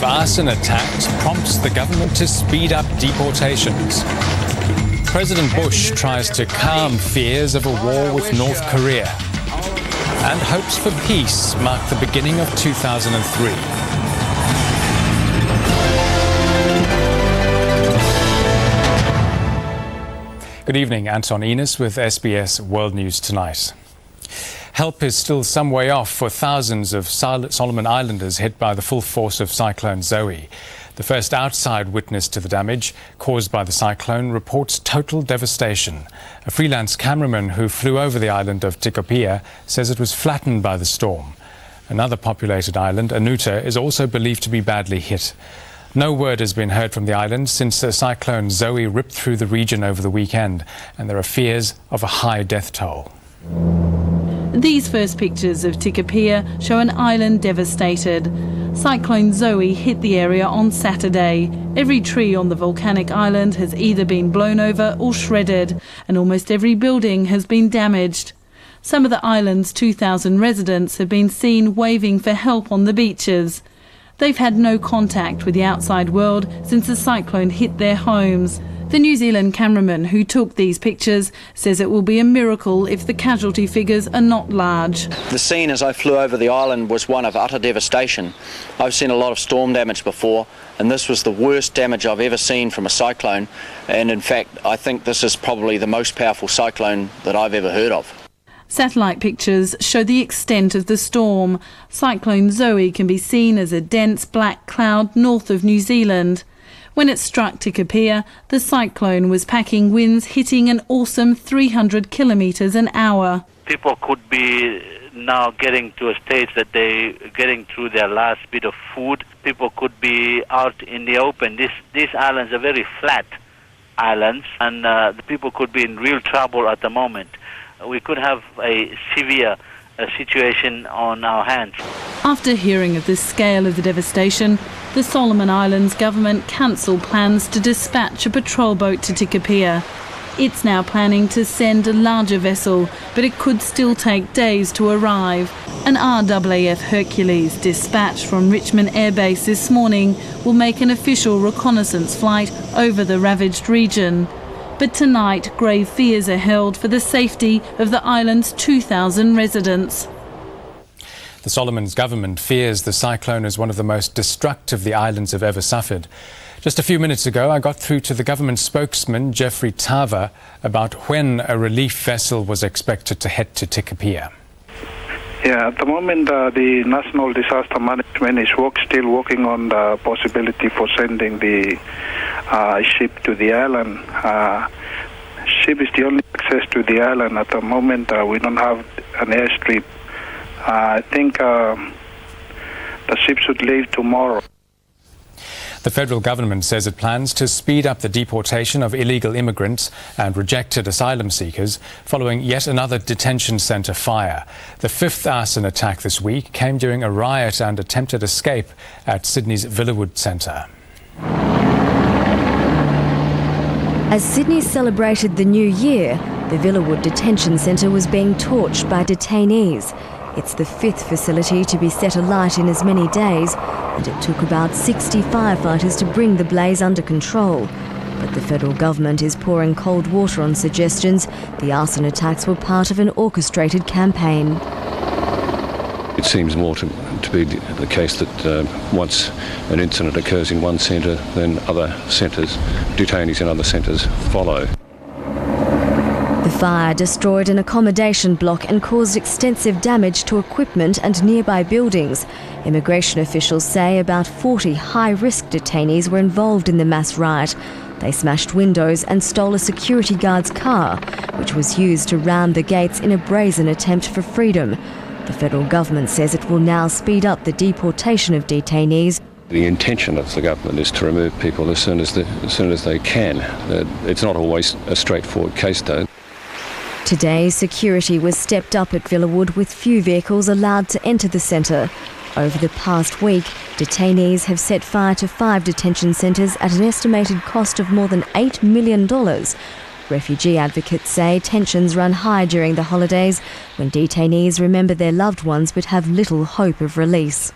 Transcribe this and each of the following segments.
arson attacks prompts the government to speed up deportations. President Bush tries to calm fears of a war with North Korea. And hopes for peace mark the beginning of 2003. Good evening, Anton Enus with SBS World News Tonight. Help is still some way off for thousands of Solomon Islanders hit by the full force of Cyclone Zoe. The first outside witness to the damage caused by the cyclone reports total devastation. A freelance cameraman who flew over the island of Tikopia says it was flattened by the storm. Another populated island, Anuta, is also believed to be badly hit. No word has been heard from the island since Cyclone Zoe ripped through the region over the weekend, and there are fears of a high death toll. These first pictures of Tikopia show an island devastated. Cyclone Zoe hit the area on Saturday. Every tree on the volcanic island has either been blown over or shredded, and almost every building has been damaged. Some of the island's 2,000 residents have been seen waving for help on the beaches. They've had no contact with the outside world since the cyclone hit their homes. The New Zealand cameraman who took these pictures says it will be a miracle if the casualty figures are not large. The scene as I flew over the island was one of utter devastation. I've seen a lot of storm damage before, and this was the worst damage I've ever seen from a cyclone. And in fact, I think this is probably the most powerful cyclone that I've ever heard of. Satellite pictures show the extent of the storm. Cyclone Zoe can be seen as a dense black cloud north of New Zealand. When it struck Tikopia, the cyclone was packing winds hitting an awesome 300 kilometres an hour. People could be now getting to a stage that they're getting through their last bit of food. People could be out in the open. These islands are very flat islands, and the people could be in real trouble at the moment. We could have a severe situation on our hands. After hearing of the scale of the devastation, the Solomon Islands government cancelled plans to dispatch a patrol boat to Tikopia. It's now planning to send a larger vessel, but it could still take days to arrive. An RAAF Hercules dispatched from Richmond Air Base this morning will make an official reconnaissance flight over the ravaged region. But tonight, grave fears are held for the safety of the island's 2,000 residents. The Solomons government fears the cyclone is one of the most destructive the islands have ever suffered. Just a few minutes ago, I got through to the government spokesman, Jeffrey Tava, about when a relief vessel was expected to head to Tikopia. Yeah, at the moment, the National Disaster Management is still working on the possibility for sending the ship to the island. Ship is the only access to the island at the moment. We don't have an airstrip. I think the ship should leave tomorrow. The federal government says it plans to speed up the deportation of illegal immigrants and rejected asylum seekers following yet another detention centre fire. The fifth arson attack this week came during a riot and attempted escape at Sydney's Villawood Centre. As Sydney celebrated the new year, the Villawood Detention Centre was being torched by detainees. It's the fifth facility to be set alight in as many days, and it took about 60 firefighters to bring the blaze under control. But the federal government is pouring cold water on suggestions the arson attacks were part of an orchestrated campaign. It seems more to be the case that once an incident occurs in one centre, then other centres, detainees in other centres follow. The fire destroyed an accommodation block and caused extensive damage to equipment and nearby buildings. Immigration officials say about 40 high-risk detainees were involved in the mass riot. They smashed windows and stole a security guard's car, which was used to ram the gates in a brazen attempt for freedom. The federal government says it will now speed up the deportation of detainees. The intention of the government is to remove people as soon as they can. It's not always a straightforward case, though. Today, security was stepped up at Villawood with few vehicles allowed to enter the centre. Over the past week, detainees have set fire to 5 detention centres at an estimated cost of more than $8 million. Refugee advocates say tensions run high during the holidays when detainees remember their loved ones but have little hope of release.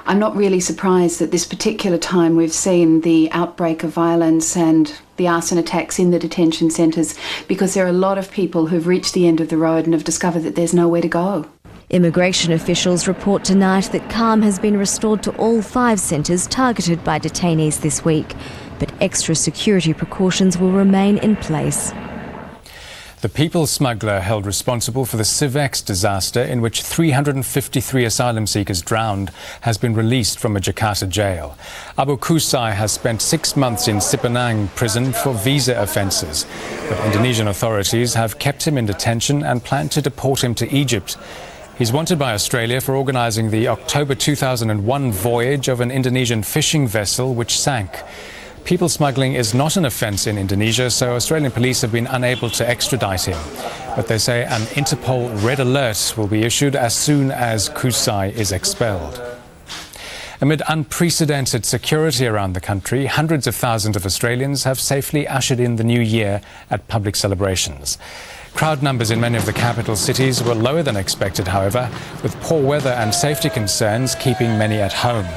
I'm not really surprised that this particular time we've seen the outbreak of violence and the arson attacks in the detention centres, because there are a lot of people who've reached the end of the road and have discovered that there's nowhere to go. Immigration officials report tonight that calm has been restored to all 5 centres targeted by detainees this week, but extra security precautions will remain in place. The people smuggler held responsible for the Civex disaster in which 353 asylum seekers drowned has been released from a Jakarta jail. Abu Qusay has spent 6 months in Sippenang prison for visa offences, but Indonesian authorities have kept him in detention and plan to deport him to Egypt. He's wanted by Australia for organising the October 2001 voyage of an Indonesian fishing vessel which sank. People smuggling is not an offence in Indonesia, so Australian police have been unable to extradite him. But they say an Interpol red alert will be issued as soon as Qusay is expelled. Amid unprecedented security around the country, hundreds of thousands of Australians have safely ushered in the new year at public celebrations. Crowd numbers in many of the capital cities were lower than expected, however, with poor weather and safety concerns keeping many at home.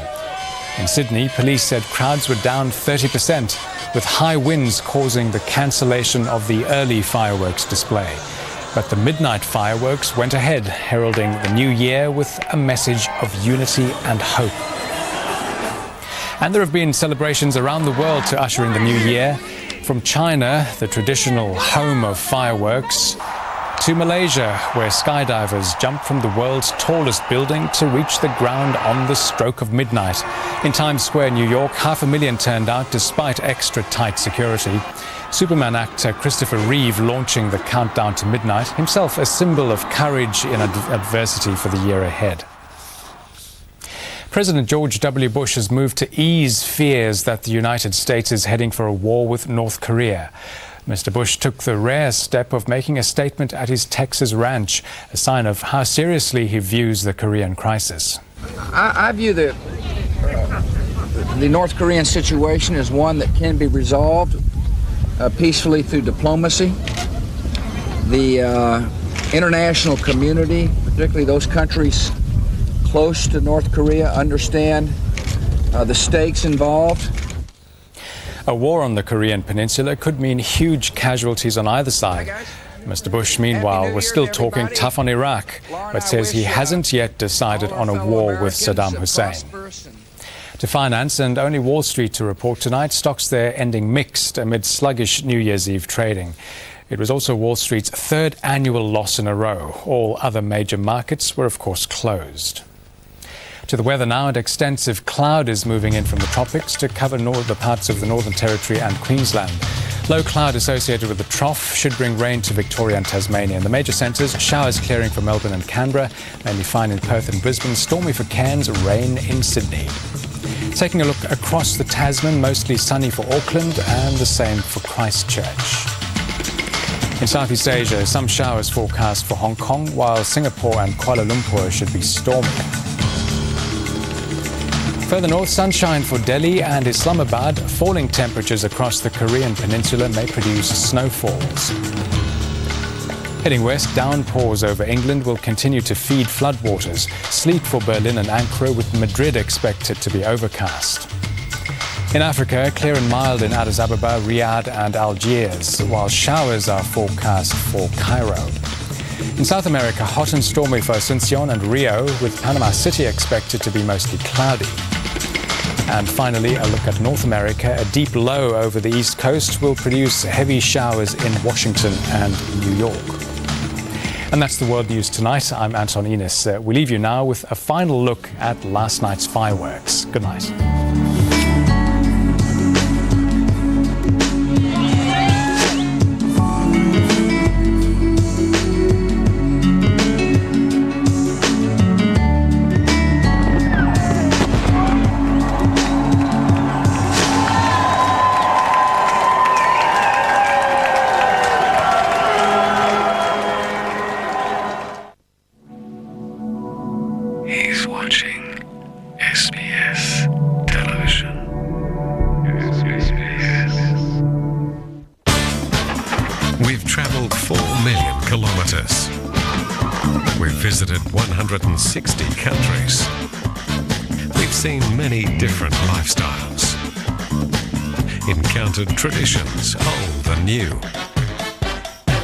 In Sydney, police said crowds were down 30%, with high winds causing the cancellation of the early fireworks display. But the midnight fireworks went ahead, heralding the new year with a message of unity and hope. And there have been celebrations around the world to usher in the new year. From China, the traditional home of fireworks, to Malaysia, where skydivers jump from the world's tallest building to reach the ground on the stroke of midnight. In Times Square, New York, 500,000 turned out despite extra tight security. Superman actor Christopher Reeve launching the countdown to midnight, himself a symbol of courage in adversity for the year ahead. President George W. Bush has moved to ease fears that the United States is heading for a war with North Korea. Mr. Bush took the rare step of making a statement at his Texas ranch, a sign of how seriously he views the Korean crisis. I view the North Korean situation as one that can be resolved peacefully through diplomacy. The international community, particularly those countries close to North Korea, understand the stakes involved. A war on the Korean peninsula could mean huge casualties on either side. Mr. Bush, meanwhile, was still talking tough on Iraq, but says he hasn't yet decided on a war with Saddam Hussein. To finance, and only Wall Street to report tonight, stocks there ending mixed amid sluggish New Year's Eve trading. It was also Wall Street's 3rd annual loss in a row. All other major markets were, of course, closed. To the weather now, an extensive cloud is moving in from the tropics to cover the parts of the Northern Territory and Queensland. Low cloud associated with the trough should bring rain to Victoria and Tasmania. In the major centres, showers clearing for Melbourne and Canberra, mainly fine in Perth and Brisbane, stormy for Cairns, rain in Sydney. Taking a look across the Tasman, mostly sunny for Auckland and the same for Christchurch. In Southeast Asia, some showers forecast for Hong Kong, while Singapore and Kuala Lumpur should be stormy. Further north, sunshine for Delhi and Islamabad. Falling temperatures across the Korean peninsula may produce snowfalls. Heading west, downpours over England will continue to feed floodwaters. Sleet for Berlin and Ankara, with Madrid expected to be overcast. In Africa, clear and mild in Addis Ababa, Riyadh and Algiers, while showers are forecast for Cairo. In South America, hot and stormy for Asuncion and Rio, with Panama City expected to be mostly cloudy. And finally, a look at North America. A deep low over the east coast will produce heavy showers in Washington and New York. And that's the World News Tonight. I'm Anton Enus. We leave you now with a final look at last night's fireworks. Good night. He's watching SBS television. We've travelled 4 million kilometres. We've visited 160 countries. We've seen many different lifestyles, encountered traditions, old and new,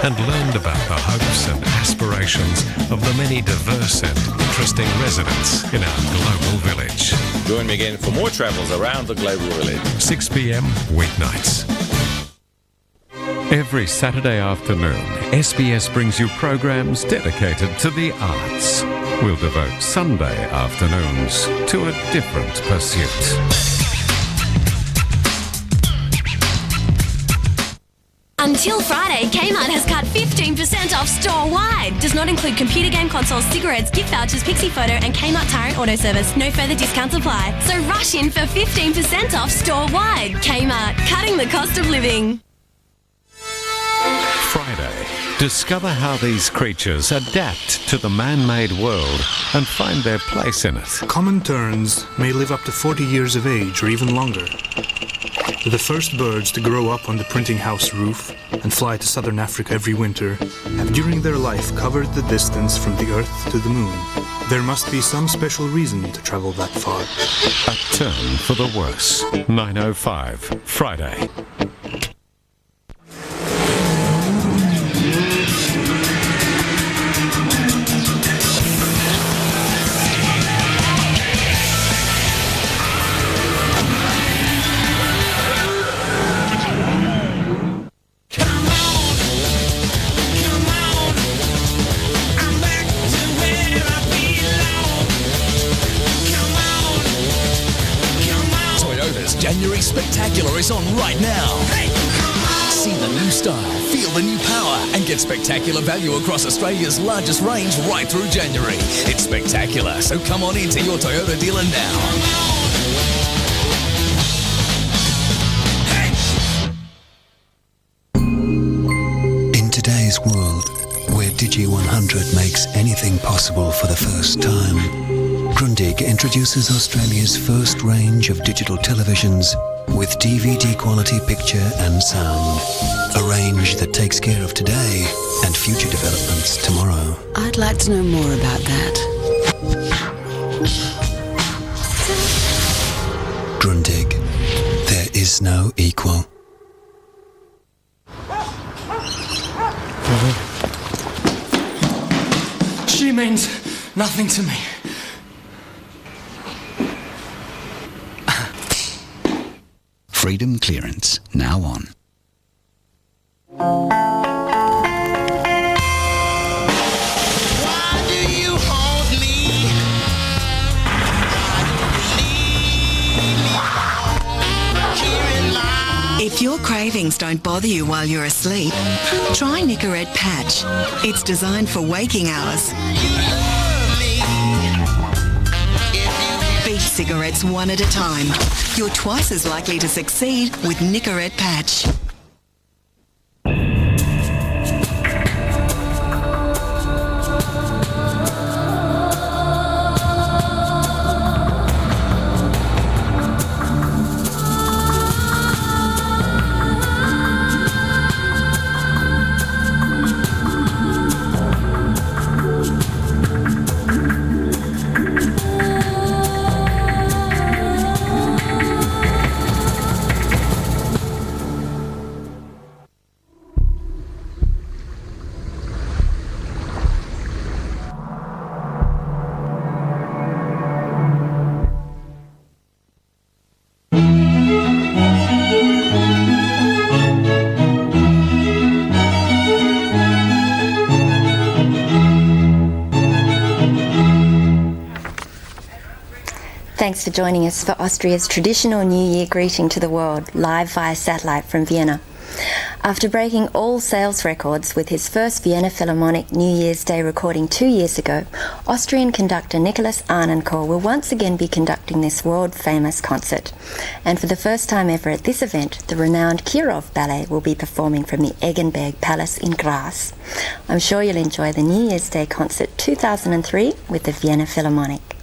and learned about the hopes and aspirations of the many diverse and interesting residents in our global village. Join me again for more travels around the global village. 6 p.m. weeknights. Every Saturday afternoon, SBS brings you programs dedicated to the arts. We'll devote Sunday afternoons to a different pursuit. Until Friday, Kmart has cut 15% off store-wide. Does not include computer game consoles, cigarettes, gift vouchers, Pixie Photo and Kmart Tyrant Auto Service. No further discounts apply. So rush in for 15% off store-wide. Kmart, cutting the cost of living. Friday, discover how these creatures adapt to the man-made world and find their place in it. Common terns may live up to 40 years of age or even longer. The first birds to grow up on the printing house roof and fly to southern Africa every winter have during their life covered the distance from the Earth to the Moon. There must be some special reason to travel that far. A turn for the worse. 9:05, Friday. January Spectacular is on right now. See the new style, feel the new power, and get spectacular value across Australia's largest range right through January. It's spectacular, so come on into your Toyota dealer now. In today's world, where Digi100 makes anything possible for the first time, Grundig introduces Australia's first range of digital televisions with DVD quality picture and sound. A range that takes care of today and future developments tomorrow. I'd like to know more about that. Grundig. There is no equal. She means nothing to me. Freedom clearance, now on. If your cravings don't bother you while you're asleep, try Nicorette Patch. It's designed for waking hours. Beat cigarettes one at a time. You're twice as likely to succeed with Nicorette Patch. Thanks for joining us for Austria's traditional New Year greeting to the world, live via satellite from Vienna. After breaking all sales records with his first Vienna Philharmonic New Year's Day recording 2 years ago, Austrian conductor Nicholas Arnoncourt will once again be conducting this world-famous concert. And for the first time ever at this event, the renowned Kirov Ballet will be performing from the Eggenberg Palace in Graz. I'm sure you'll enjoy the New Year's Day concert 2003 with the Vienna Philharmonic.